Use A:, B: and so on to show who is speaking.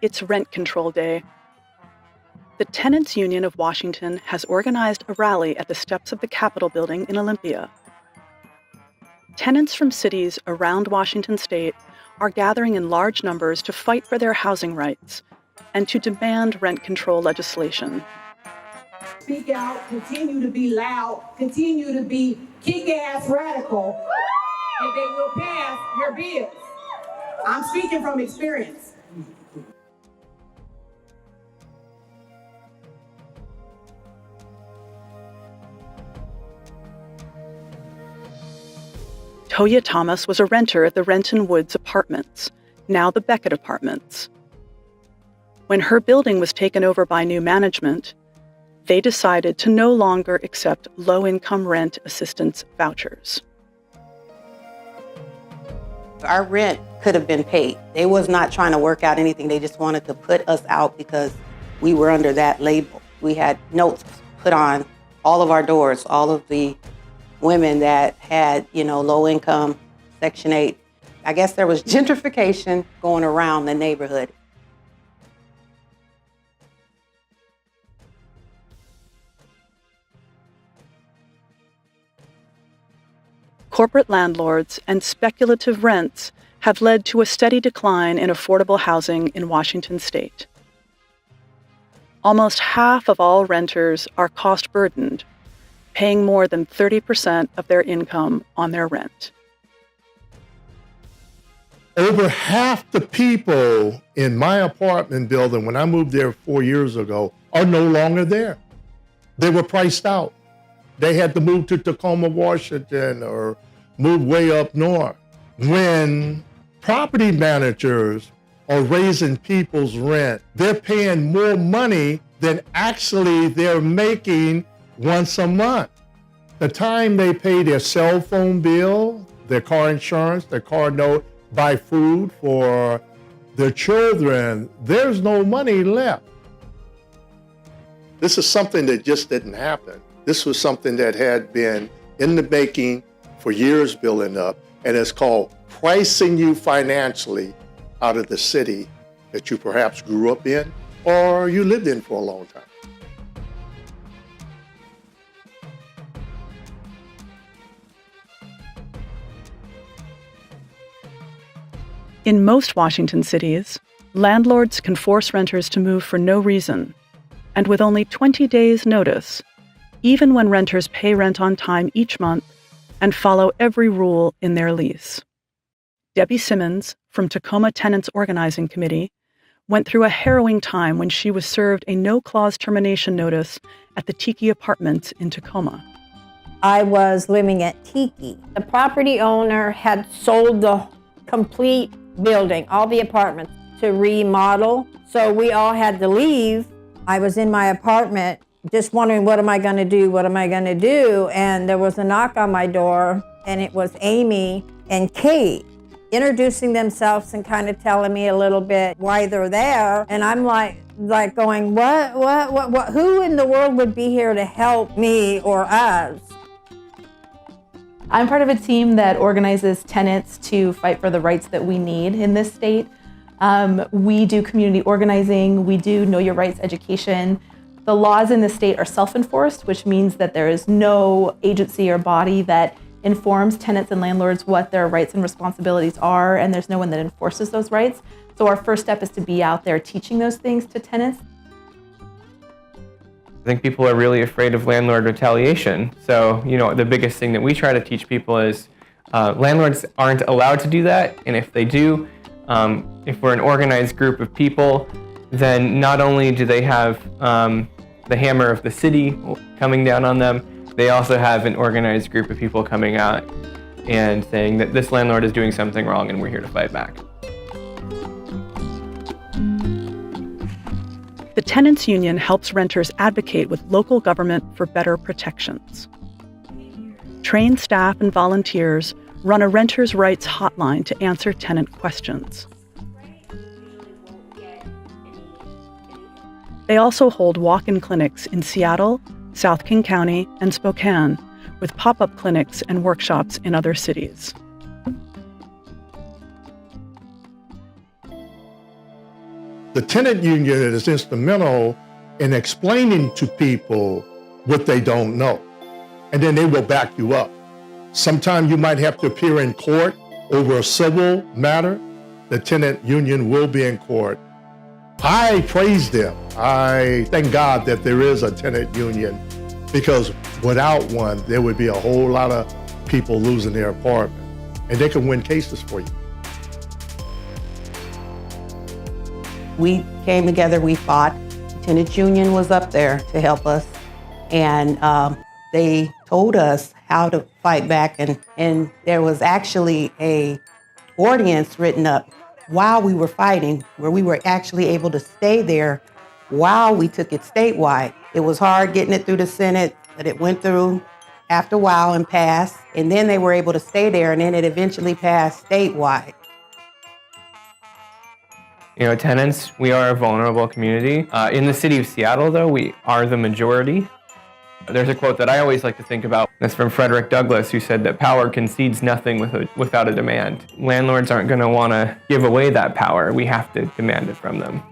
A: It's rent control day. The Tenants Union of Washington has organized a rally at the steps of the Capitol building in Olympia. Tenants from cities around Washington state are gathering in large numbers to fight for their housing rights and to demand rent control legislation.
B: Speak out, continue to be loud, continue to be kick-ass radical, and they will pass your bills. I'm speaking from experience.
A: Toya Thomas was a renter at the Renton Woods Apartments, now the Beckett Apartments. When her building was taken over by new management, they decided to no longer accept low-income rent assistance vouchers.
C: Our rent could have been paid. They was not trying to work out anything. They just wanted to put us out because we were under that label. We had notes put on all of our doors, all of the women that had, low income, Section 8. I guess there was gentrification going around the neighborhood.
A: Corporate landlords and speculative rents have led to a steady decline in affordable housing in Washington state. Almost half of all renters are cost-burdened, paying more than 30% of their income on their rent.
D: Over half the people in my apartment building, when I moved there 4 years ago, are no longer there. They were priced out. They had to move to Tacoma, Washington, or move way up north. When property managers are raising people's rent, they're paying more money than actually they're making once a month. The time they pay their cell phone bill, their car insurance, their car note, buy food for their children, there's no money left. This is something that just didn't happen. This was something that had been in the making for years building up, and it's called pricing you financially out of the city that you perhaps grew up in or you lived in for a long time.
A: In most Washington cities, landlords can force renters to move for no reason, and with only 20 days' notice, even when renters pay rent on time each month and follow every rule in their lease. Debbie Simmons, from Tacoma Tenants Organizing Committee, went through a harrowing time when she was served a no-clause termination notice at the Tiki Apartments in Tacoma.
E: I was living at Tiki. The property owner had sold the complete building, all the apartments, to remodel. So we all had to leave. I was in my apartment just wondering, what am I going to do? What am I going to do? And there was a knock on my door, and it was Amy and Kate introducing themselves and kind of telling me a little bit why they're there. And I'm like going, what? Who in the world would be here to help me or us?
F: I'm part of a team that organizes tenants to fight for the rights that we need in this state. We do community organizing, we do know your rights education. The laws in the state are self-enforced, which means that there is no agency or body that informs tenants and landlords what their rights and responsibilities are, and there's no one that enforces those rights. So our first step is to be out there teaching those things to tenants.
G: I think people are really afraid of landlord retaliation. So, the biggest thing that we try to teach people is landlords aren't allowed to do that. And if they do, if we're an organized group of people, then not only do they have the hammer of the city coming down on them, they also have an organized group of people coming out and saying that this landlord is doing something wrong and we're here to fight back.
A: The Tenants Union helps renters advocate with local government for better protections. Trained staff and volunteers run a renters' rights hotline to answer tenant questions. They also hold walk-in clinics in Seattle, South King County, and Spokane, with pop-up clinics and workshops in other cities.
D: The tenant union is instrumental in explaining to people what they don't know, and then they will back you up. Sometimes you might have to appear in court over a civil matter. The tenant union will be in court. I praise them. I thank God that there is a tenant union, because without one, there would be a whole lot of people losing their apartment, and they can win cases for you.
C: We came together, we fought. Tenants Union was up there to help us, and they told us how to fight back, and there was actually a ordinance written up while we were fighting, where we were actually able to stay there while we took it statewide. It was hard getting it through the Senate, but it went through after a while and passed, and then they were able to stay there, and then it eventually passed statewide.
G: You know, tenants, we are a vulnerable community. In the city of Seattle, though, we are the majority. There's a quote that I always like to think about. That's from Frederick Douglass, who said that power concedes nothing without a demand. Landlords aren't going to want to give away that power. We have to demand it from them.